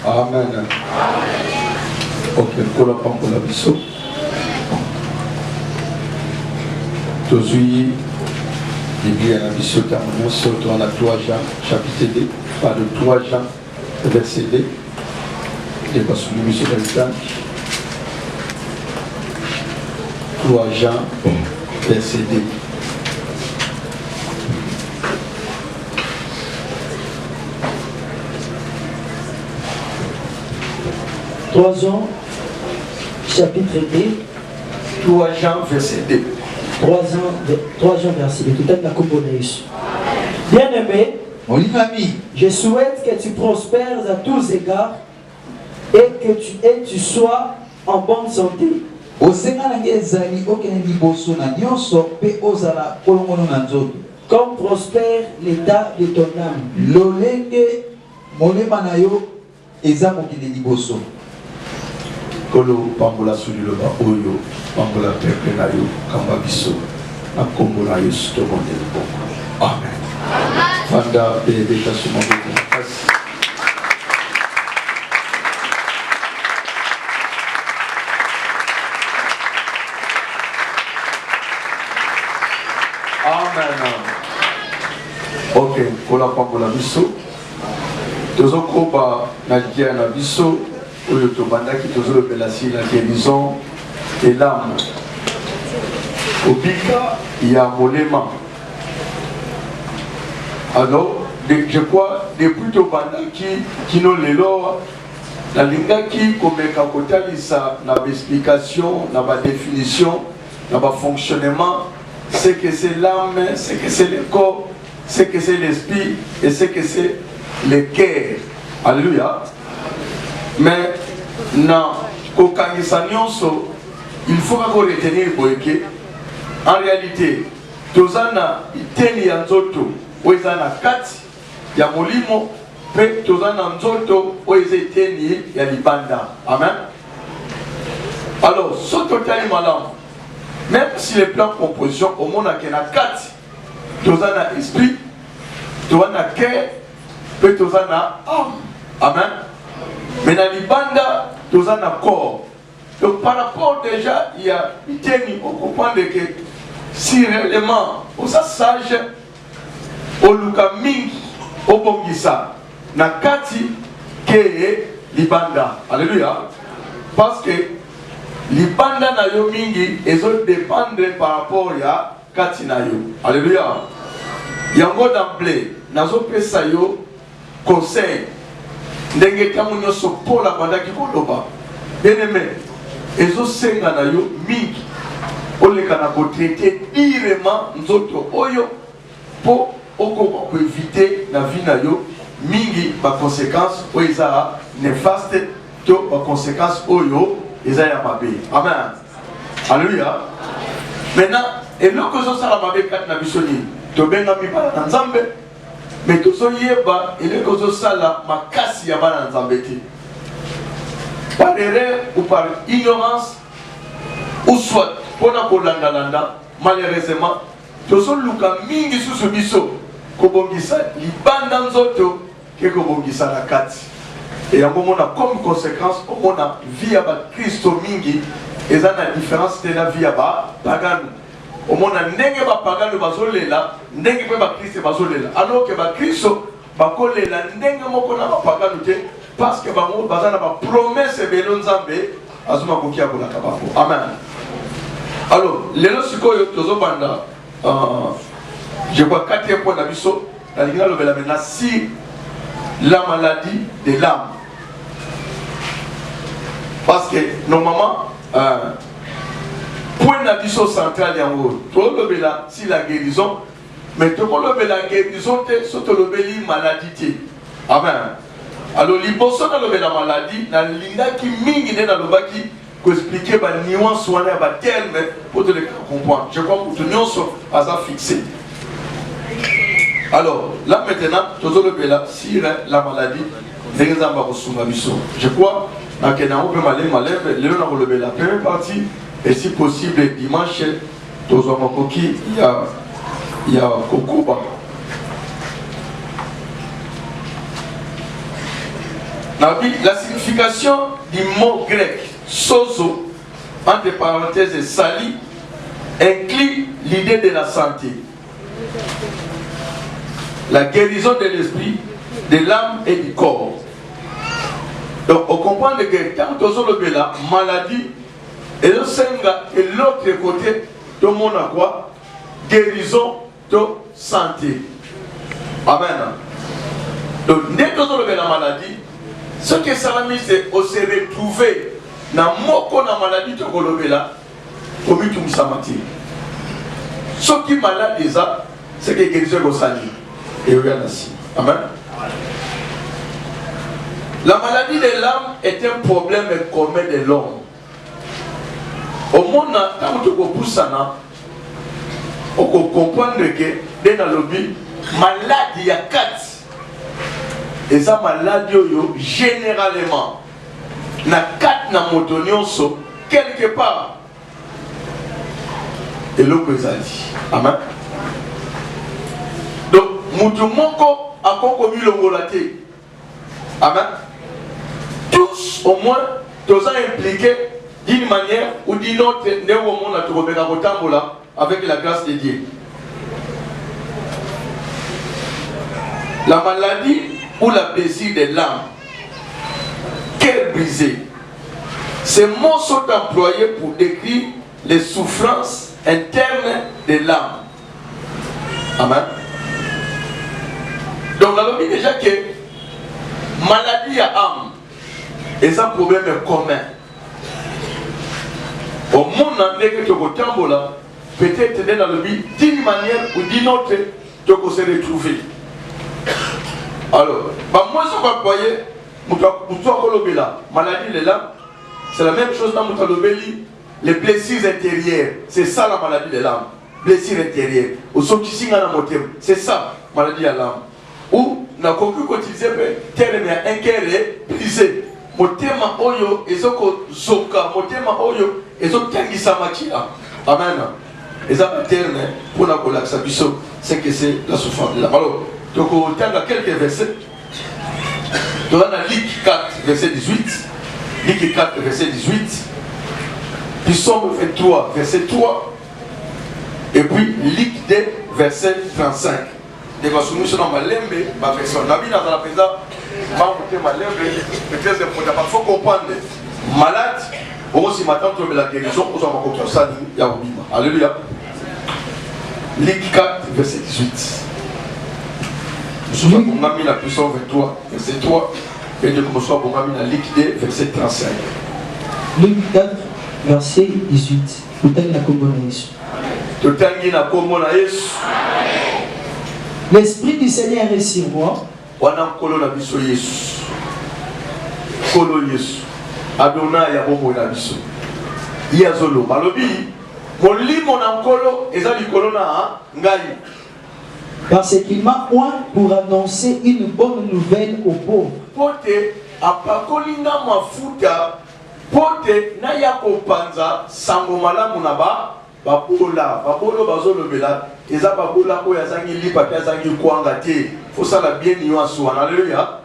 Amen. Ok, pour la pour la biseau. Aujourd'hui, il y a un biseau terminé sur la 3 Jean, chapitre 2, pas de 3 Jean, verset 2. Et pas sur le biseau d'Altan. 3 Jean, verset 2. Jean, chapitre 2. 3 Jean, verset 2. 3 Jean, verset 2. Tout à fait. Bien-aimé, je souhaite que tu prospères à tous égards et que tu sois en bonne santé. Comme prospère l'état de ton âme. Kolo pambola suliloba oyo pambola pepe na yo kamba biso na kombo na Yesu to monde boko. Amen. Fanda bebe tasuma boko. Amen. Ok, kola pambola biso. Tozo koba na dia na biso. Oyo tobandaki tozolobela si la guérison et l'âme obika ya molema. Alors je crois depuis tobandaki kino lelo nalingaki komeka kotalisa na explication na ba définition na ba fonctionnement, ce que c'est l'âme, ce que c'est le corps, ce que c'est l'esprit et ce que c'est le cœur. Alléluia. Mais dans Kokanisanionso, il faut retenir que en réalité, Tozana iteni ya nzoto, oizana kati ya molimo, pe Tozana nzoto, oize iteni ya libanda. Amen. Alors, ce total malam, même si les plans de composition, au monde a kati, Tozana esprit, Tozana cœur, pe Tozana âme. Amen. Mais dans l'Ibanda, nous avons un corps. Donc par rapport déjà, il y a une on comprend que si réellement, on est sage, on luka mingi, on bongisa, na kati ke l'Ibanda. Alléluia. Parce que l'Ibanda na yo mingi, ils ont dépendre par rapport à kati na yo. Alléluia. Yango d'emblée, nazo pesa yo conseil. Ndenge tamu nyoso pola bandaki koloba. Bien-aimé, ezo senga na yo mingi. Oleka na ko traiter directement nzoto oyo po oko ko éviter na vie na yo mingi ba conséquences o eza néfaste to ba conséquences oyo eza ya mabe. Amen. Alléluia. Maintenant, et loko zo sala mabe kat na bisoni. To benga mi bala na Nzambe. Mais tout ce qui est bas, il est que ça là, ma casse y a pas dans l'embêté. Par erreur ou par ignorance, ou soit pour la landa, malheureusement, tout ce qui est mingi sous ce biseau, kobongisa, li bandan zoto, que kobongisa la carte. Et à un moment, comme conséquence, au moment vie à Christo mingi, et ça la différence de la vie à pagano. Au monde ndenge ba pagano bazolela ndenge pe ba Christ bazolela alors que ba Christo bakolela ndenge moko na ba pagano te parce que ba mo bazana ba promesse belo nzambe azuma kokia kola kabako. Amen. Alors lelo sikoyo tozo banda je vois 4e point na biso na lingala lobela maintenant si la maladie de l'âme, parce que normalement point d'addition centrale en haut. Tout le là, si la guérison, mais tout le la guérison, c'est le béli maladie. Amen. Alors, les personnes dans la maladie, dans l'inda qui mingi dans le baki, pour expliquer les nuances ou les termes pour te les comprendre. Je crois que tout le monde a ça fixé. Alors, là maintenant, tout le là, si la maladie, je crois que dans la première partie, et si possible dimanche, il y a il y a Kokoba. La signification du mot grec sozo, entre parenthèses sali, inclut l'idée de la santé, la guérison de l'esprit, de l'âme et du corps. Donc on comprend que quand on a la maladie, et l'autre côté, tout le monde a quoi? Guérison de santé. Amen. Donc dès que on a la maladie, ce que ça va c'est on se retrouver dans la maladie de Kolobela, comme tout le monde. Ce qui est malade déjà, c'est que guérison de santé. Et on a ainsi. Amen. La maladie de l'âme est un problème commun de l'homme. Au monde, quand on pousse ça, on comprend que dans le lobby, malade il y a 4. Et ça malade généralement, na 4 na motonioso quelque part. Et l'autre dit. Amen. Donc, Moutoumoko a commis le volaté. Amen. Tous, au moins, tous impliqués d'une manière ou d'une autre, avec la grâce de Dieu. La maladie ou la blessure de l'âme, cœur brisé. Ces mots sont employés pour décrire les souffrances internes de l'âme. Amen. Donc, on a dit déjà que maladie à âme est un problème commun. Au monde, peut-être dans le but, d'une manière ou d'une autre, tu peux se retrouver. Alors, moi, je vais employer maladie de l'âme. C'est la même chose dans les blessures intérieures. C'est ça la maladie de l'âme. Blessures intérieures. C'est ça, maladie de l'âme. Ou, on a compris qu'on utilisait un cœur brisé. Motema oyo ezoko zoka motema oyo ezotangisa makila. Amen. Et ça terme pour la collapse biso c'est que c'est la souffrance de l'âme. Alors, donc on tanga quelques versets. Dans la Luc 4 verset 18, Luc 4 verset 18, Psaume 23 verset 3 et puis Luc 2 verset 35. Des versions sont dans ma lembe, ma version. Nabi dans la présence. Peut-être il faut comprendre. Malade, on s'y m'attend à la guérison, on s'en va contre ça. Alléluia. Luc 4, verset 18. On a mis la puissance 23, verset 3. Et de commencer à on a mis la Luc 2, verset 35. Luc 4, verset 18. Tout est na l'Esprit du Seigneur est sur moi. Parce qu'il m'a oint pour annoncer une bonne nouvelle aux pauvres. Babola bazolo bela eza babola ko yazangi lipa pe yazangi kwanga te faut ça la bien yo aswana alléluia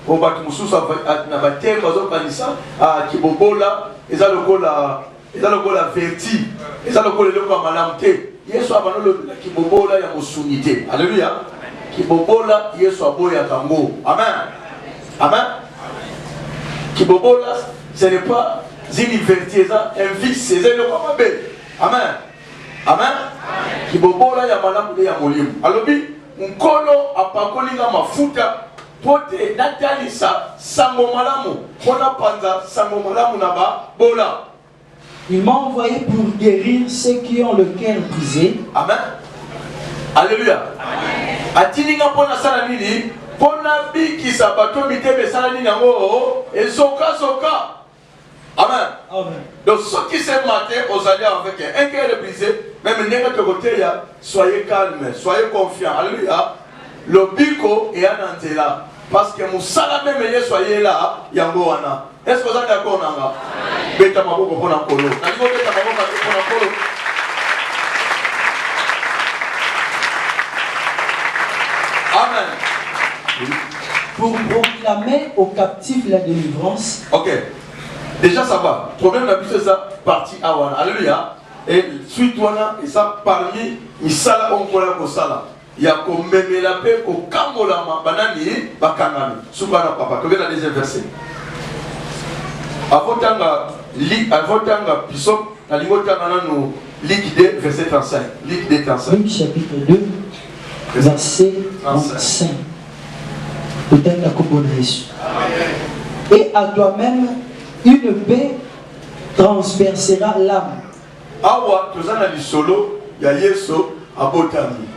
ko batu mususu na batem bazo kanisa kibobola eza lokola verti eza lokola loko malamu te Yesu abanolo kibobola ya musunité alléluia kibobola Yesu aboya kango amen amen kibobola ce n'est pas une verti ça un vice c'est le comme belle. Amen. Amen. Kibobola ya malamu ya molimu. Alobi nkolo apakolinga mafuta pote natalisa sango malamu pona panza sango malamu na ba bola. Il m'a envoyé pour guérir ceux qui ont le cœur brisé. Amen. Alléluia. Atininga pona sala nini pona bikisa bato mitebe sala nini yango ezoka zoka. Amen. Amen. Donc ceux qui s'aiment matin aux alliés avec un cœur brisé, même n'importe côté, soyez calme, soyez confiants. Alléluia. Le bico est à Nantela. Parce que Moussala même soyez là, Yangoana. Est-ce que vous êtes d'accord, Nanga? Beta Maboko pour la polo. pour proclamer aux captifs la délivrance. Ok. Déjà ça va. Problème d'habitude c'est ça. Partie A1. Alléluia. Et suite wana et ça parmi misala onkola ko sala. Ya ko memela pe ko kangola ma banani bakangami. Subana papa. Que dans les versets. Avant tanga pisop na lingotanga nanu liquide verset 35. Liquide 35. Luc chapitre 2 verset 35. Et à toi-même une paix transpercera l'âme. Awa tozana lisolo ya Yesu abotami.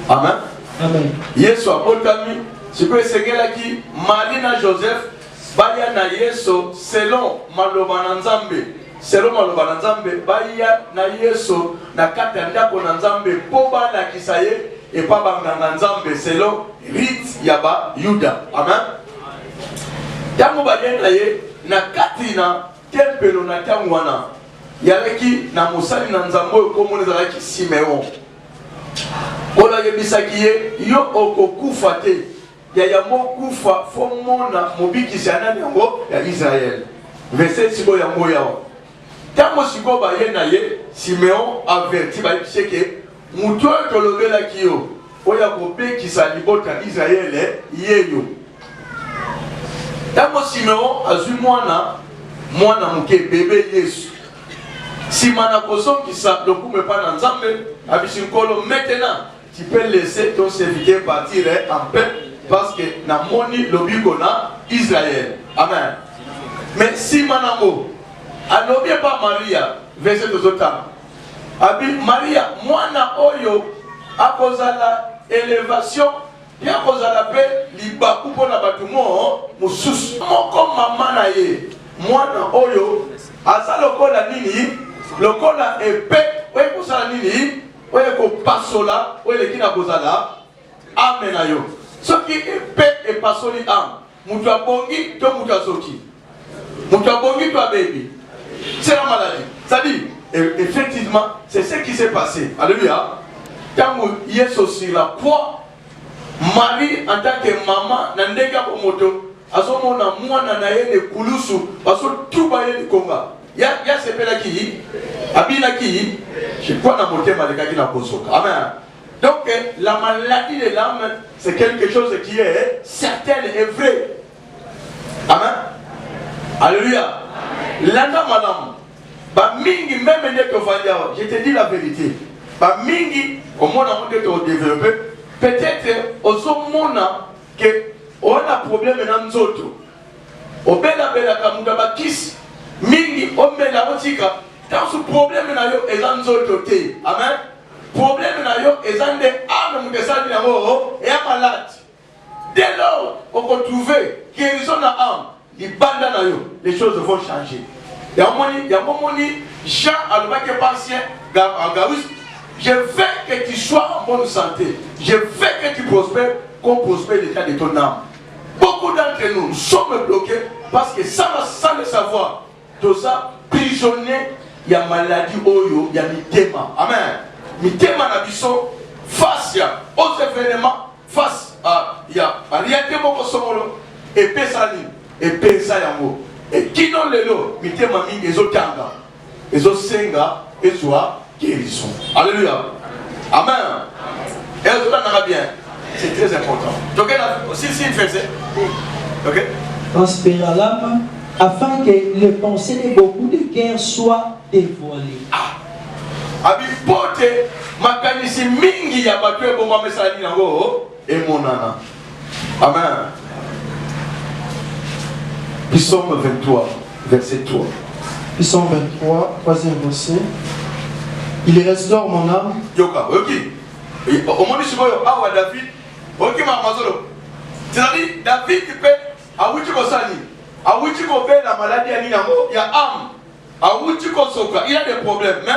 Amen. Amen. Yesu abotami, siko esengelaki Marie na Joseph baya na Yesu selon maloba na Nzambe. Selon maloba na Nzambe baya na Yesu na kati ya ndako na Nzambe po balakisa ye et pas banganga Nzambe selon rite ya ba Yuda. Amen. Yango baya na ye na kati na tempelo na tango wana yalaki na mosali na Nzambe komona zalaki Simeon. Ola yebisaki ye yo okokufa te. Ya mokufa fo mona mobikisi anani yango ya Israël. Verset sibo yango yawa. Tango siko ba ye na ye Simeon averti ba yebiseke muto tolobela kiyo oya kobekisa libota Israël yeyo. Tango Simeon azui mwana muke bébé Yesu. Si manakoso qui sa dokume pas dans Nzambe abisinkolo maintenant tu peux laisser ton serviteur partir en paix parce que na moni lobiko na Israël. Amen. Mais si manamo alobie pas Maria verset 2 abi Maria mwana oyo akozala élévation ya kozala pe libaku pona batumo mususu moko mama na ye mwana oyo asalokola nini lokola épée oye kosala nini oye kopasola oye lekina kozala ame na yo soki épée epasoli ame mutu abongi to mutu asoki mutu abongi to abebi c'est la maladie. C'est-à-dire effectivement c'est ce qui s'est passé. Alléluia. Tango Yesu sur la croix Marie en tant que maman na ndeka ko moto azomona mwana na ye ne kulusu baso tuba ye konga ya sepela ki abina ki je crois na motema de kaki na kosoka. Amen. Donc la maladie de l'âme c'est quelque chose qui est certain et vrai. Amen. Alléluia. Landa madame ba mingi même ne ko vandia je te dis la vérité ba mingi comment on a monté au développer peut-être au mona que on a problème na nzoto obela bela kamuda bakisi mingi omela otika dans ce problème na yo ezanzoto te. Amen. Problème na yo ezande ame mukesali na mo et malade dès lors on peut trouver guérison na âme libanda na yo les choses vont changer. Il y a un moment Jean alobaki patient Garus je veux que tu sois en bonne santé. Je veux que tu prospères comme prospère l'état de ton âme. Beaucoup d'entre nous sommes bloqués parce que sans le savoir, tout ça, prisonnier, il y a maladie, il y a mitema. Amen. Mitema na biso face aux événements, face à il y a réalité moko somolo et pesani et pesa yango. Et qui non le lo mitema mingi ezotanga. Ezosenga ezwa guérison. Alléluia. Amen. Et ça va bien. C'est très important. Donc, si il faisait. Ok. Prospéra l'âme afin que les pensées de beaucoup de guerre soient dévoilées. Abipote makanisi mingi ya batu e bomba mesali nango e monana. Amen. Psaume 23, verset 3. Psaume 23, troisième verset. Il restaure mon âme. Yoka, ok. Au moins, je vois à David. Ok, ma mazolo. C'est-à-dire, David, il peut. A où tu vas sali? A où tu vas faire la maladie à Ninamo? Il y a âme. A où tu vas soka? Il y a des problèmes. Mais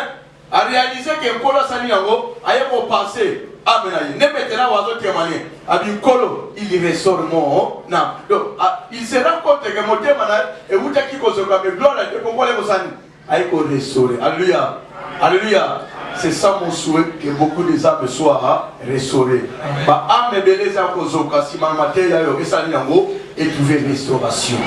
à réaliser que Kolo Sani Nango a eu passé. Amen. Ne maintenant oiseau témoigner. Abim Kolo, il restaure mon âme. Donc, il se rend compte que mon témoignage et vous t'as qui soka. Mais gloire à Dieu, pourquoi les Sani? A eu restaurer. Alléluia. Alléluia. c'est ça mon souhait, que beaucoup des âmes soient restaurées. Bah, âme beleza kozoka si mamate ya yo esali yango et trouver restauration.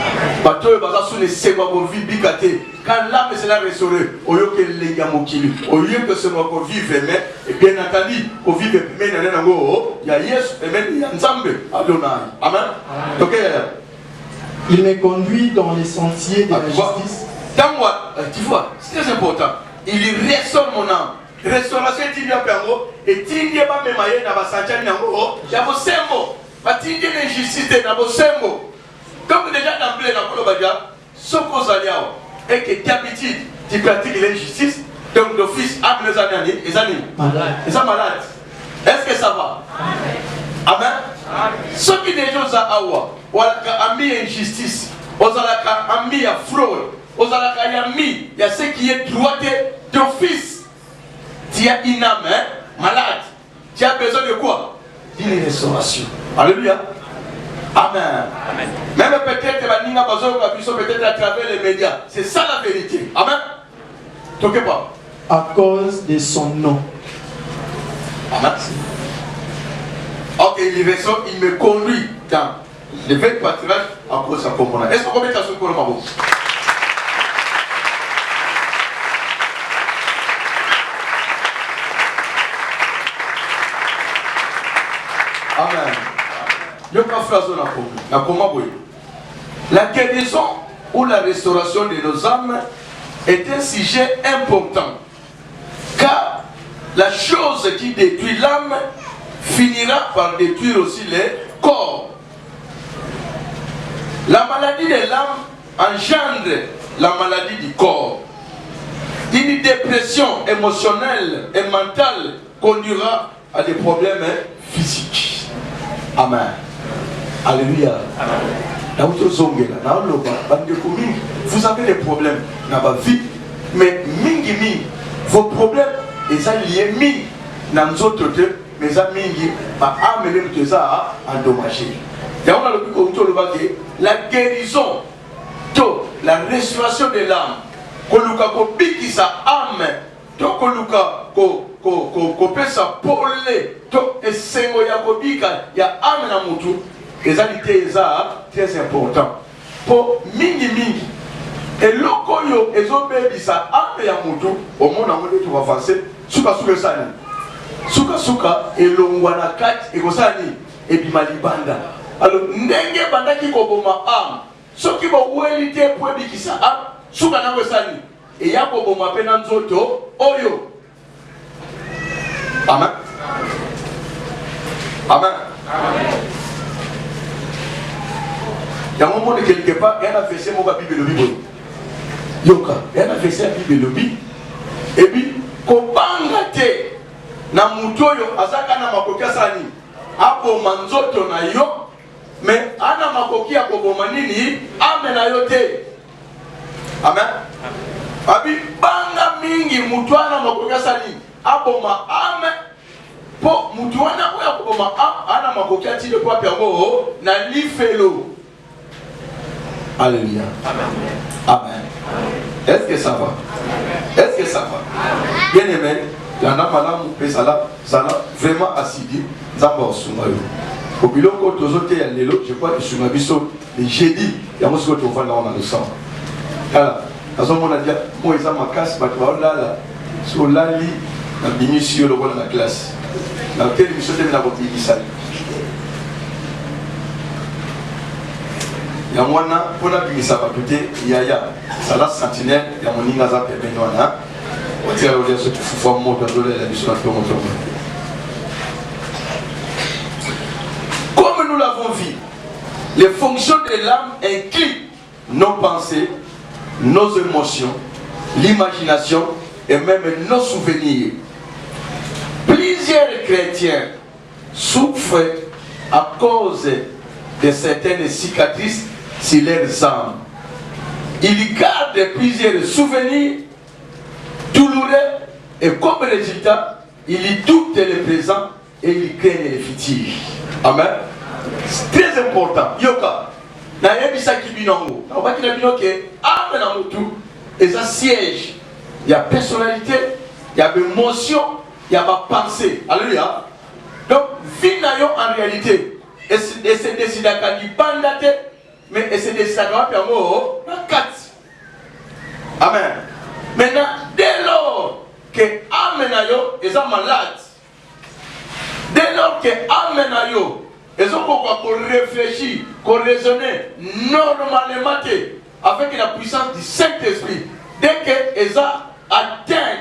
Bah, toi baza sous les sema bo vie bikate. Quand l'âme sera restaurée, au lieu que les gars mokili, au lieu que ce soit qu'on vive mais et bien entendu qu'on vive mais nanango, il y a Yesu et même il y a Nzambe Adonai. Amen. Donc il me conduit dans les sentiers de la justice. Tu vois, c'est très important. Il restaure mon âme. Restauration est bien perro et tindie ba memaye na ba santiani yango ya bo sembo. Ba tindie l'injustice na bo sembo. Comme déjà d'emblée na kolobadia, soko zaliao et que tu habitudes, tu pratiques l'injustice, donc d'office âme les années, les amis. Ils sont malades. Est-ce que ça va? Amen. Ce qui des choses à awa, ou à ami injustice, aux alaka ami à fraude, aux alaka ami, il y a ce qui est droité d'office. Tu as une âme malade. Tu as besoin de quoi? D'une restauration. Alléluia. Amen. Amen. Même peut-être peut-être à travers les médias. C'est ça la vérité. Amen. Toquez pas. À cause de son nom. Amen. Ok, il me conduit dans le vrai pâturage à cause de sa commande. Est-ce qu'on peut mettre ça sur le mot? Amen. La guérison ou la restauration de nos âmes est un sujet important, car la chose qui détruit l'âme finira par détruire aussi les corps. La maladie de l'âme engendre la maladie du corps. Une dépression émotionnelle et mentale conduira à des problèmes physiques. Amen. Alléluia. Vous avez des problèmes dans votre vie, mais vos problèmes sont liés dans nos autres, mais ils sont endommagés. La guérison, la restauration de l'âme, koluka kobikisa âme, to koluka ko pesa pole, to esengo ya kobika ya âme na mutu. Les alité très important. Pour mingi. Et lokoyo ezobebisa âme ya mutu, au monde en mode tu vas avancer, suka sani. Suka elongwana kati ekosani ebimalibanda. Alors ndenge bandaki koboma âme, soki bo welite po bikisa âme, suka na wesani et ya koboma pena nzoto oyo. Amen. Amen. Il y a un moment de quelque part, il y a un verset qui est Bible Lobby. Yoka, il y a un verset Bible Lobby. Et puis, Kobanga te, na mutoyo, azaka na makokia sani, abo manzoto na yo, mais ana makokia koboma nini, ame na yo te. Amen. Abi, banga mingi, mutuana makokia sani, abo ma ame, po mutuana oya koboma ana makokia tile kwa piango, na lifelo. Alléluia. Amen. Amen. Est-ce que ça va? Est-ce que ça va? Bien aimé, il y en a madame Pesala, vraiment assidu, Zamba Osumayo. Au biloko tozote ya lelo, je crois que sur ma biso, les jeudi, il y a un monsieur qui va là on a le sang. Alors, à ce moment-là, moi ils ont ma casse, bah tu vas là, sur l'ali, la bimission le rôle de la classe. Dans quelle émission de la bobisali. Il y a un pour la bimisa bakute yaya sala sentinelle ya moninga za pembeni wana otia ole so tufufa moto dole la biso na tomoto. Comme nous l'avons vu, les fonctions de l'âme incluent nos pensées, nos émotions, l'imagination et même nos souvenirs. Plusieurs chrétiens souffrent à cause de certaines cicatrices sur leurs âmes. Ils gardent plusieurs souvenirs douloureux et comme résultat, ils doutent le présent et ils craignent le futur. Amen. C'est très important. Yoka, na yebisa kibinongo. Na obaki na binoke ame na mutu et ça siège. Il y a personnalité il y a des émotions, il y a des pensées. Alléluia. Donc, vie na yo en réalité, et c'est décidé à dire bandate, mais c'est décidé à dire na 4. Amen. Maintenant, dès lors que âme na yo est malade, dès lors que âme na yo est qu'on réfléchir, qu'on raisonner normalement avec la puissance du Saint-Esprit, dès qu'ils ont atteint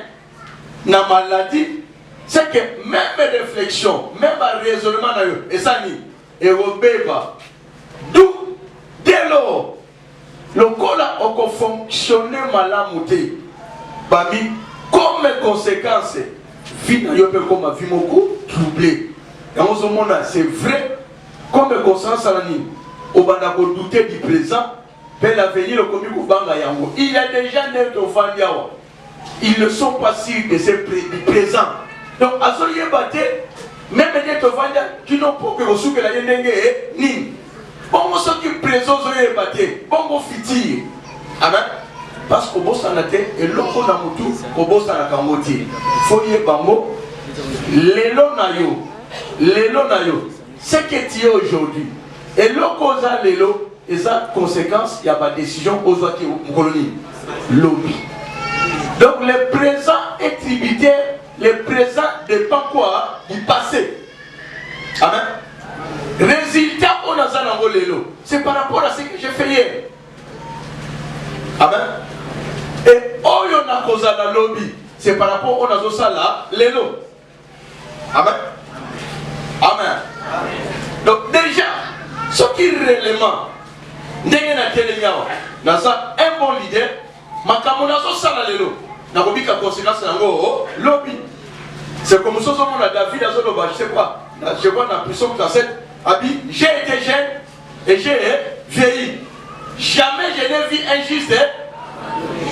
la maladie, c'est que même réflexion, même raisonnement, et ça n'y est pas. D'où, dès lors, le corps a fonctionné malamouté. Comme conséquence, vie n'a pas comme vie beaucoup troublée. Dans ce monde, c'est vrai, comme conséquence, on va douter du présent. L'avenir, il y a déjà des enfants, ils ne sont pas sûrs de ce présent. Donc, à ce moment-là, même des enfants qui n'ont pas que vous que la yénenge ni. Bon, ceux qui présent, bon, fiti. Amen. Parce que vous savez, et l'autre na mutu, que vous savez kamoti. Foyer bango, l'élo na yo, ce que tu es aujourd'hui. Et l'autre za l'élo. Et ça, conséquence, il y a pas de décision aux autres colonies. Lobby. Donc, le présent est tributaire, le présent dépend quoi? Du passé. Amen. Résultat, on a ça dans l'élo. C'est par rapport à ce que j'ai fait hier. Amen. Et oh, on a causé dans le lobby. C'est par rapport on a ça là, l'élo. Amen. Amen. Donc, déjà, ce qui est réellement, ndenge na telenyawa naza un bon leader makambo nazo sala lelo na kobika conséquence nango lobby. C'est comme ça on a David azoloba, je sais pas na puissance dans cette abi, j'ai été jeune et j'ai vieilli, jamais je n'ai vu un juste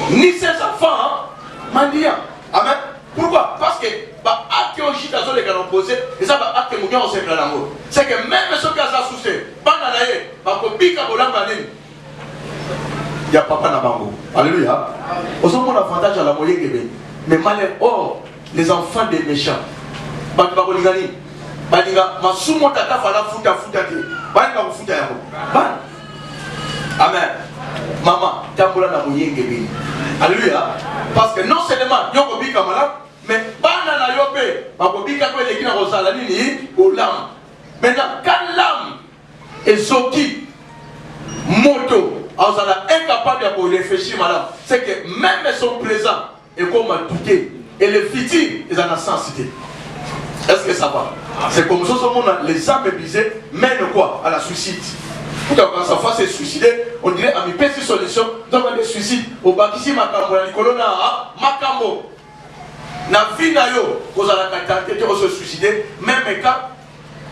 ni ses enfants mendiants. Amen. Pourquoi? Parce que archéologie dans les canons posés et ça va acte mouillant au sein de l'amour. C'est que même ceux qui ont souffert, bananaye, bakobika bolamba nini. Il y a papa na bango. Alléluia. Aux hommes on a avantage à la moyenne gebe. Mais malheur, or les enfants des méchants. Batu bakolingani. Balinga masumo tata fala futa te. Balinga ko futa yako. Ban. Amen. Maman, tambola na moyenne gebe. Alléluia. Parce que non seulement yoko bika malade, mais bana na yope, bakobika ko lekina ko sala nini au lam. Maintenant quand l'âme est sortie moto, alors ça est incapable de réfléchir madame, c'est que même son présent est comme un douté et le futur est en sensité. Est-ce que ça va? C'est comme ça que les âmes brisées mènent quoi? À la suicide. Quand sa femme s'est suicidée, on dirait à mi petite solution, donc on est suicide. Au bakisi makambo, la nicolona makambo. Na vie na yo, vous allez tenter de se suicider, même quand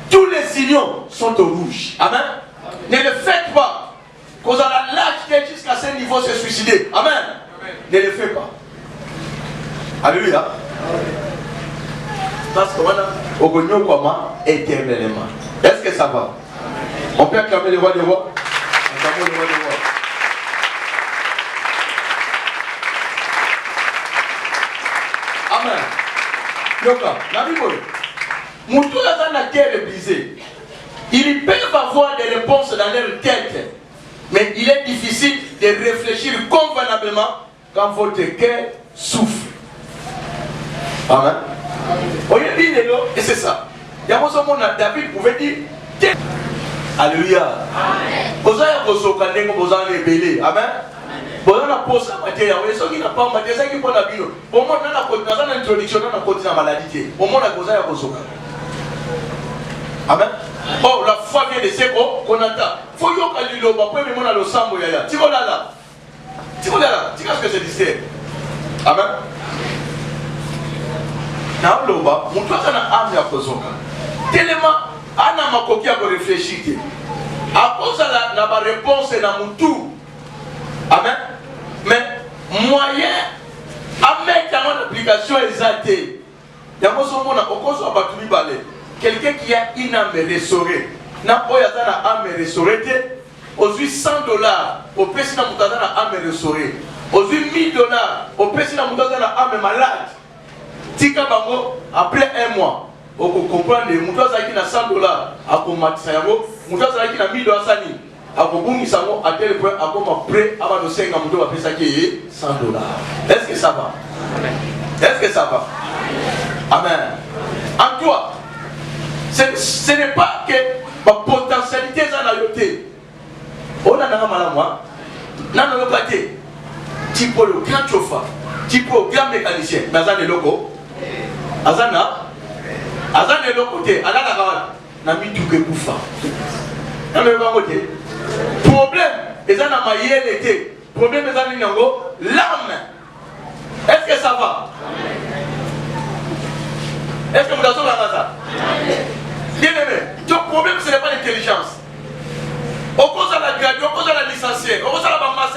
tous les signaux sont au rouge. Amen. Ne le faites pas. Vous allez l'âge jusqu'à ce niveau se suicider. Amen. Ne le faites pas. Alléluia. Parce que voilà, au gagnon comment éternellement. Est-ce que ça va? On peut acclamer le roi des rois. Acclamer le roi des rois. Amen. Donc là, la Bible, Moutou dans la terre brisée. Ils peuvent avoir des réponses dans leur tête, mais il est difficile de réfléchir convenablement quand votre cœur souffre. Amen. Et c'est ça. Il y a un moment où David pouvait dire Alléluia. Vous avez besoin de belé. Amen. Vous avez posé la matière. Vous avez pas de matière. C'est qui pour la bio. Au moins, on a une introduction dans la maladie. Au moins, on a besoin de Amen. Oh, la foi vient de ce qu'on entend. Il faut que l'île soit prêt, mais on a le sang. Tu vois là. Tu vois ce que c'est d'ici. Amen. Na loba, mon toi ça na âme ya kozoka. Tellement ana makoki à réfléchir. À cause de la réponse na mutu. Amen. Mais moyen à mettre en application exaltée. Yamo somona okoso abatumi balé. Quelqu'un qui a une âme restaurée. Na oyata na âme restaurée. Aujourd'hui $100 au pesi na mutata na âme restaurée. Aujourd'hui $1000 au pesi na mutata na âme malade. tika bango après un mois. On comprend les moutons qui na $100 à combattre yango, moutons qui na $1000 sani. À combattre yango à tel point à comme après avant de 5 moutons après ça qui est $100. Est-ce que ça va? Est-ce que ça va? Amen. En toi, ce n'est pas que ma potentialité est en ayoté. On a un malama, n'a pas été. Type le grand chauffeur, type le grand mécanicien, mais Azan est loco. Azana est loco, Azana n'a mis tout que bouffa. Problème, ils ont maillé l'été. Problème, ils ont l'âme. Est-ce que ça va? Est-ce que vous avez ça? Bien aimé, ton problème ce n'est pas l'intelligence. Au cause de la graduée, au cause de la licenciée, au cause de la masse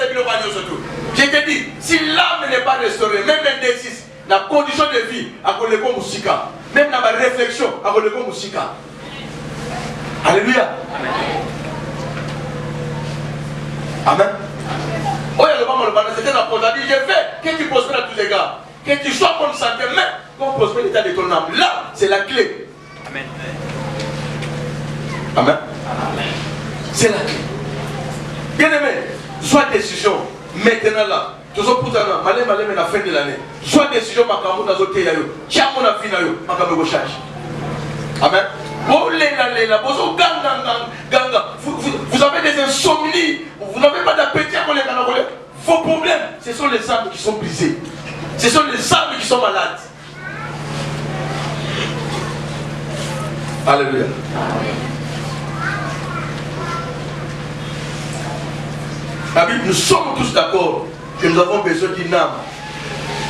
surtout. Je te dis, si l'âme n'est pas restaurée, même l'indécis, la condition de vie, à cause de la musique, même dans la réflexion, à cause de la musique. Alléluia. Amen. Oh, il y a le moment, c'était la pause. Il dit, je fais que tu prospères à tous les gars. Que tu sois bonne santé, mais qu'on prospère l'état de ton âme. Là, c'est la clé. Amen. Amen. C'est la clé. Bien aimé, soit décision. Maintenant là, tu sois pourtant malé à la fin de l'année. Soit décision, ma camoufle dans l'hôtel. Tiens mon avis, ma camoufle change. Amen. Vous avez des insomnies, vous n'avez pas d'appétit à les canards. Vos problèmes, ce sont les âmes qui sont brisées. Ce sont les âmes qui sont malades. Alléluia. Nous sommes tous d'accord que nous avons besoin d'une âme,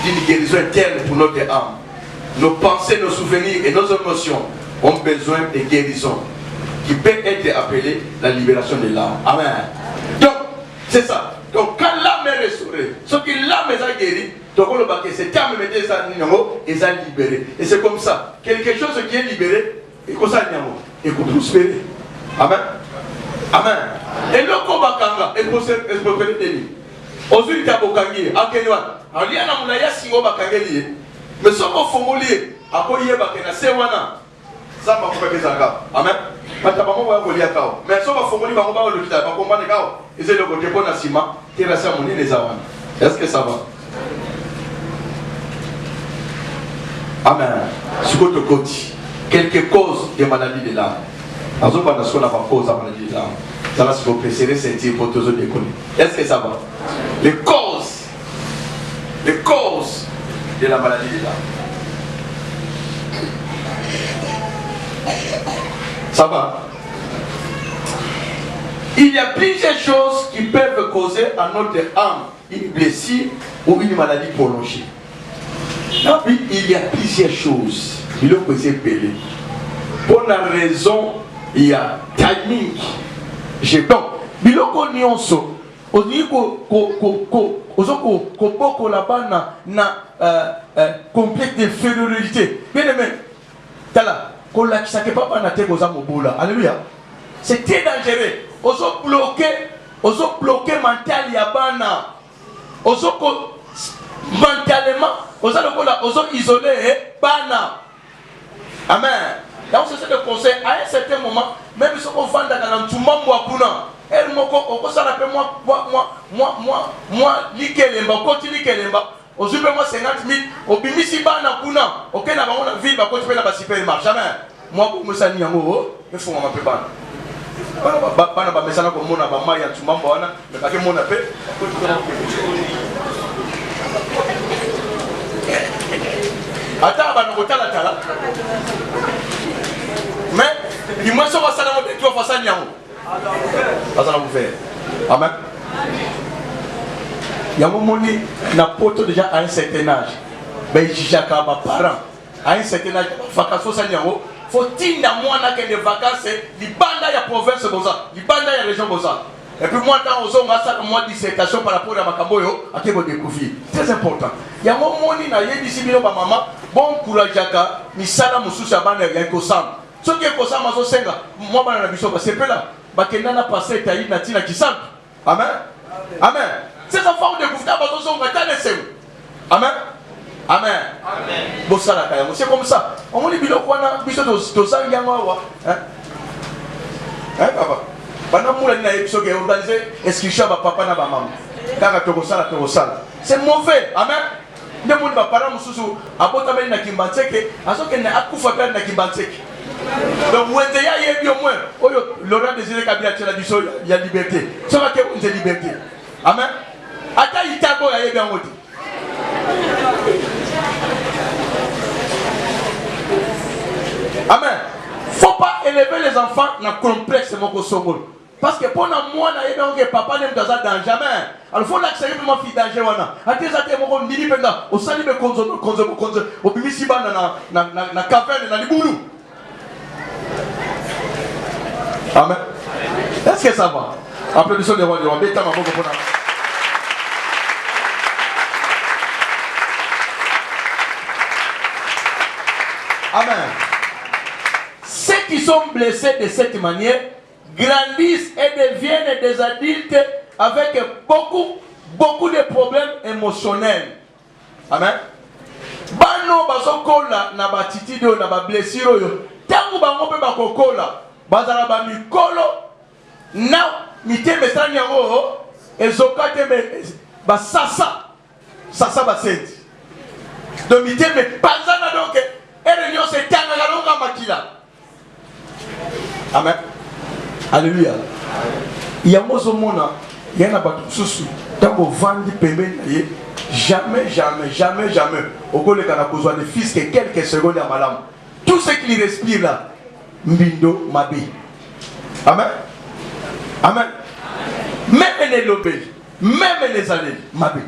d'une guérison interne pour notre âme. Nos pensées, nos souvenirs et nos émotions ont besoin de guérison qui peut être appelée la libération de l'âme. Amen. Donc, c'est ça. Donc, quand l'âme est restaurée, ce que l'âme est guérie, donc on le baquet, cette âme est libérée. Et c'est comme ça. Quelque chose qui est libéré, et comme ça, il faut prospérer. Amen. Amen. Et le Kobakanga est prospéré de lui. Aujourd'hui, il y a Bokangi, à Kenyan. Alors, il y a un moulaya singo Bakangeli. Mais ce qu'on fait mouler, à quoi il y a Bakena, c'est Wana. Ça m'a fait des engagements. Amen. Mais ce qu'on fait mouler, on va le faire. On va le faire. Et c'est le côté bon à Sima, qui reste à mouler les Awan. Est-ce que ça va? Amen. Sur votre côté, quelques causes de maladies de l'âme. Alors, on va ce qu'on a pas cause de maladie de l'âme. Ça va se repréciser, sentir pour tous les déconner. Est-ce que ça va? Les causes de la maladie de l'âme. Ça va? Il y a plusieurs choses qui peuvent causer à notre âme une blessure ou une maladie prolongée. Non, il y a plusieurs choses. Il faut que c'est pelé. Pour la raison, il y a timing. Donc, il faut qu'on y enso. On dit qu'on là-bas na complexe d'infériorité. Bien aimé, tala, qu'on l'a qui pas na te goza mobola. Alléluia. C'est très dangereux. On bloqué mental yabana. On mentalement, on isolé bana. Amen. Donc c'est le conseil. À un certain moment, même si on vend dans tout le monde, elle m'a moi, l'ikelemba, continue l'ikelemba. Au super moi 50 000, au bimisi bana kuna, ok na bango na ville, ba continue na ba supermarché. Amen. Moi pour me sani yango, il faut m'appeler bana. Bana ba mesana ko mona ba maya tumamba wana, mais ba ke mona pe. Attends, bah nous tala tala. Mais il m'a sauvé ça dans mon tu vas faire ça niamo. Ça va vous faire. Amen. Il y a un moment na poto déjà à un certain âge. Ben jijaka ba parents à un certain âge vacances ça niamo. Faut-il na moi na que des vacances li banda ya province boza, li banda ya région boza. Et puis moi dans aux hommes ça moi dissertation par rapport à Makamboyo à que vous découvrir. Très important. Il y a un moment na yebi sibilo ba maman bon courage aka ni sala mususu abana ya kosam. Ce qui est kosam mazo senga moi bana na biso ba c'est là ba kenana passer tayi na tina kisam. Amen. Amen. Ces enfants découvert bazo songa tane sem. Amen. Amen. C'est comme ça. On dit que papa. C'est mauvais. Amen. Les gens va parler mususu abotameli na kimbanseke asoke na akufa pe na kimbanseke. Donc vous êtes ya bien moins. Oyo Laurent Désiré Kabila tela biso ya liberté. Ça va que vous êtes liberté. Amen. Ata itago ya bien moti. Amen. Faut pas élever les enfants dans complexe mon kosongol. Parce que pour moi, que papa n'aime dans un danger. Alors, il faut l'accepter pour ma fille danger. À tes athées, mon mini penda, au sali me konzo, au bimisiba na caverne, na liboulou. Amen. Est-ce que ça va? Applaudissons les rois du roi. Bêta ma boque pour Amen. Ceux qui sont blessés de cette manière grandissent et deviennent des adultes avec beaucoup de problèmes émotionnels. Amen. Bano bazokola na batiti do na ba blessure yo. Tangu bango pe bakokola, bazala ba mikolo na miteme sani yango ezokate me ba sasa ba senti. Do miteme panzana donc réunion c'est tanga galonga makila. Amen. Alléluia. Il y a mozo mona, il y a un bateau sous tant qu'on vend pembeni jamais au cours de la besoin de fils que quelques secondes à malam. Tout ce qu'il respire là, mbindo mabi. Amen. Amen. Même les lobés, même les allées, mabi.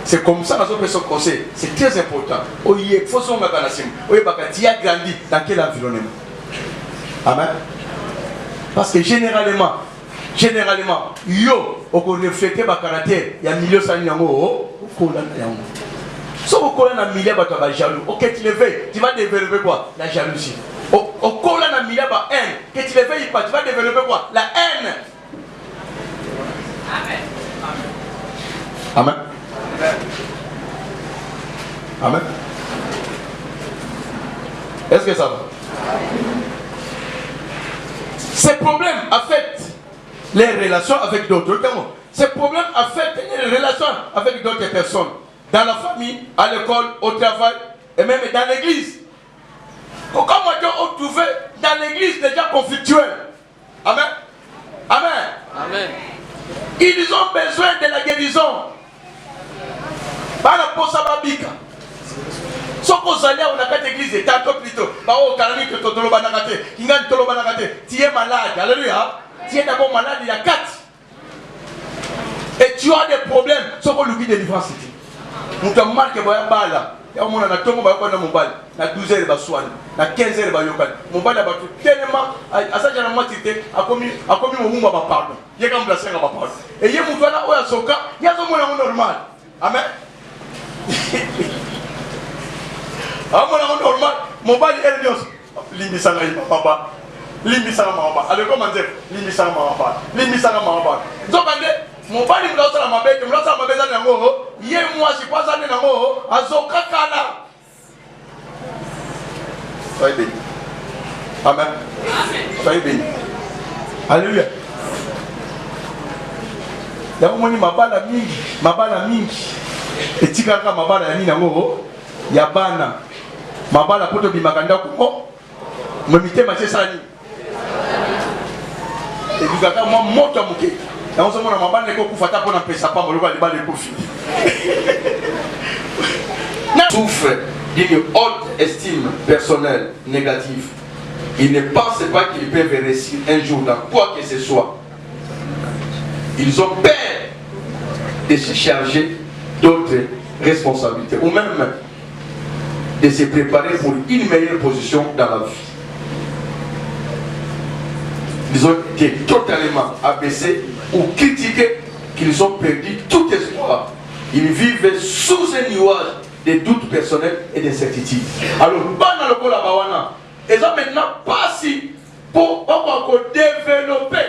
C'est comme ça que nous conseil. C'est très important. Il faut son maganasim. Il faut que grandi dans quel environnement. Amen. Parce que généralement, yo, on reflète le caractère, il y a un milieu sans yango, si vous collez un milieu, tu vas jaloux. Ok, tu le fais, tu vas développer quoi? La jalousie. Au collé un milieu, haine. Que tu le fais pas, tu vas développer quoi? La haine. Amen. Amen. Amen. Est-ce que ça va? Ces problèmes affectent les relations avec d'autres. Ces problèmes affectent les relations avec d'autres personnes. Dans la famille, à l'école, au travail et même dans l'église. Comment on trouve dans l'église déjà conflictuelle? Amen. Amen. Amen. Ils ont besoin de la guérison. Par rapport à Babika. Si vous allez à une église, tu es malade. Alléluia. Tu es d'abord malade, il y a 4. Et tu as des problèmes. Si vous avez des délivrance, vous avez marqué que vous avez bala. Il y a un moment où vous avez un mobile. Il y a 12 heures de soin. Il y a 15 heures de soin. Mon mobile a battu tellement. À ça, j'ai un moment tité. A commis mon mou ma pardon. Il y a comme la 5 à ma pardon. Et il y a mon doigt là où il y a son cas. Il y a un moment normal. Amen. Normal, mon bal est lios. Limisanga papa. Limisanga mama. Allez comment dire? Limisanga mama. Limisanga mama. Zokande, mon bal il doit la mabé, il doit la mabé dans yango. Yé moi je pas dans yango. Azoka kala. Soyez béni. Amen. Soyez béni. Alléluia. Y'a mon mabala mingi. Et tikaka mabala yani nango. Yabana. Mabala poto bimakanda ko momite mache sani et bikaka moi moto muke na on se mona mabala ko kufata pona pesa pa moloko ali bale ko fini souffre d'une haute estime personnelle négative. Ils ne pensent pas qu'ils peuvent réussir un jour dans quoi que ce soit. Ils ont peur de se charger d'autres responsabilités ou même de se préparer pour une meilleure position dans la vie. Ils ont été totalement abaissés ou critiqués, qu'ils ont perdu tout espoir. Ils vivent sous un nuage de doutes personnels et d'incertitudes. Alors, dans le cas là, ils ont maintenant passé pour développer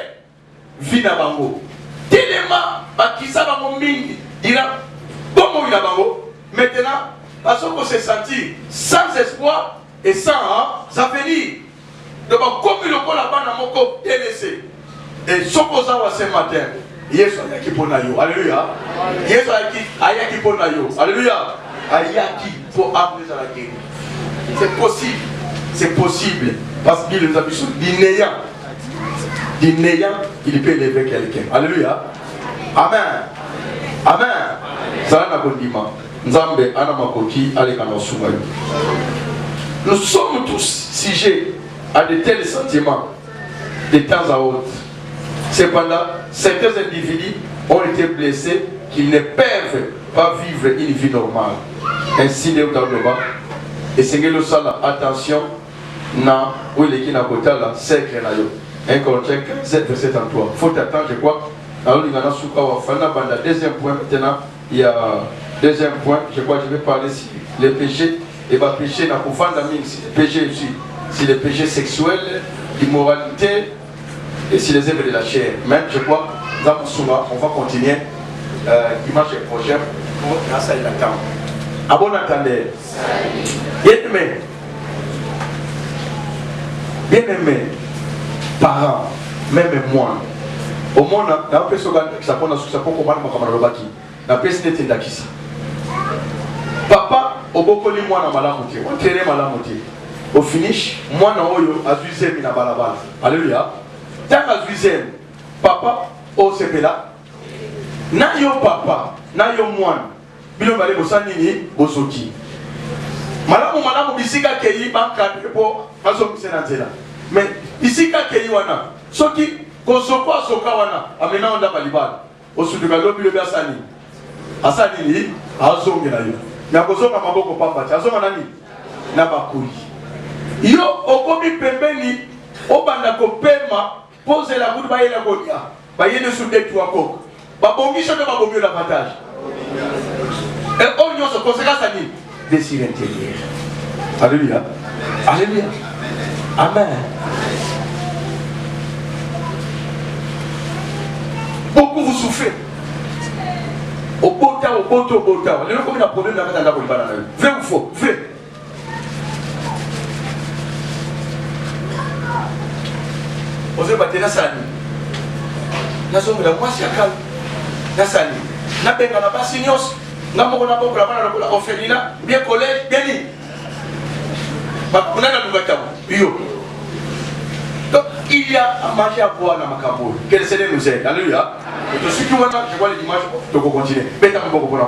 vie na bango. Tellement, qui ça va mingi, dira, comment il a bango. Maintenant, parce qu'on s'est senti sans espoir et sans avenir. Donc, comme le coup là-bas, on a mon délaissé. Et ce qu'on a ce matin, Yesu ayaki pona yo. Alléluia. Yesu ayaki pona yo. Alléluia. Ayaki pour amener à la guerre. C'est possible. C'est possible. Parce qu'il nous a dit du néant, il peut élever quelqu'un. Alléluia. Amen. Amen. Ça n'a pas dit ma. Nzambe anamakoki alekana sumayo. Nous sommes tous sujets à de tels sentiments de temps à autre. Cependant, certains individus ont été blessés qu'ils ne peuvent pas vivre une vie normale. Ainsi, les Oudabloba, et c'est que le sala, attention, na où il est qui n'a pas là, c'est que na yo. 1 Corinthiens 15, verset 33. Faut attendre, je crois. Alors, il y a un souka ou fana banda. Deuxième point, maintenant, il y a deuxième point, je crois que je vais parler sur les péchés. Et va péché, n'a pas fanda ming, c'est les péchés aussi. C'est les péchés sexuels, l'immoralité, et si les œuvres de la chair. Mais je crois, dans Souma, on va continuer dimanche prochain pour grâce à la temps. À bon entendeur. Bien aimé, parents, même moi, au monde, on a un peu de ça pour comprendre comment on a personne qui est ici. Papa, au beaucoup de moi, on a malamuté, on traîne malamuté. Au finish, moi, on a azusé mina balabala. Alléluia. Tant azusé, papa, au sepela. Na yo papa, na yo moine. Bilo bale bosanini, bosoti. Malamu bisika keyi bankadre po azo misenanzela. Mais bisika keyi wana, soki kosoko asoka wana, amena onda balibala. Osuduka lobilo biasani. Asani ni azongela yo. Na kozonga maboko papa, azonga nani? Na bakuli. Yo okomi pembeni obanda kopema pose la goutte baye la godia. Baye ne soude tu ako. Babongisha de babomio davantage. Et on y a ce conséquence à dire désir intérieur. Alléluia. Alléluia. Amen. Beaucoup vous souffrez. Au beau temps. Les gens comme un problème dans la banane. Vrai ou faux? Vrai. Osez battre Nassani. Nassani, la moitié à calme. Nassani. Nabenga na basinios. Namoko na boko la bana la orphelinat. Bien collège, bien ni. On a la nouvelle yo. Donc il y a à manger à boire dans ma caboule. Quel Seigneur nous aide. Alléluia. Et tout ce qui va je vois les dimanches, tu peux continuer. Bêta mon beaucoup pour la